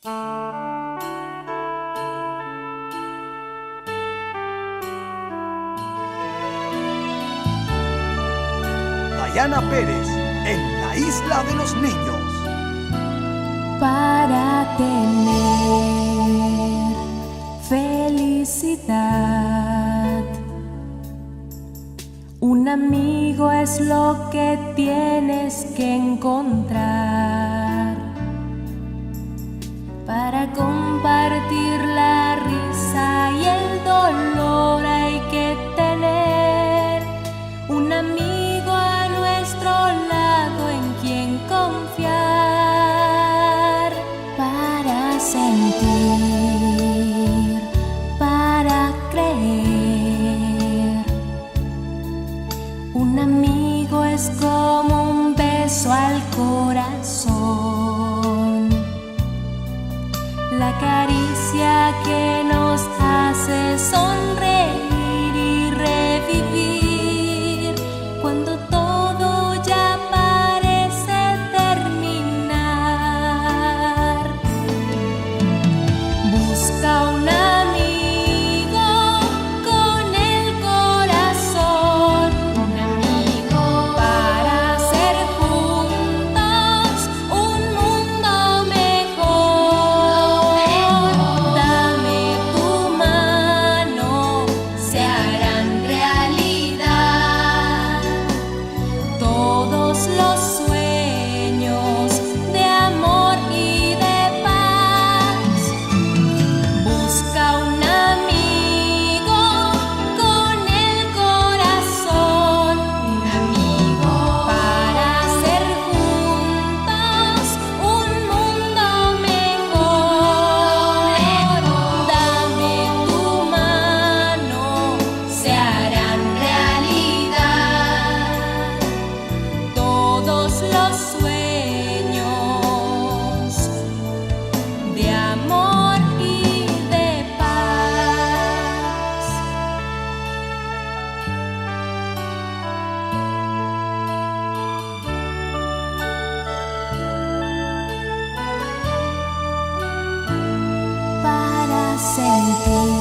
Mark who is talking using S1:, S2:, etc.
S1: Dayana Pérez, en la Isla de los Niños.
S2: Para tener felicidad, un amigo es lo que tienes que encontrar. Para compartir la risa y el dolor hay que tener un amigo a nuestro lado en quien confiar. Para sentir, para creer, un amigo es como un beso al corazón, la caricia que nos hace sonreír y revivir cuando todo ya parece terminar. Busca un amigo con el corazón, un amigo para hacer juntos un mundo mejor. Dame tu mano, se harán realidad todos los sueños de amor y de paz. Busca un amigo con el corazón, un amigo para hacer juntos un mundo mejor. Dame tu mano, se harán realidad todos los sueños de amor y de paz. Para sentir,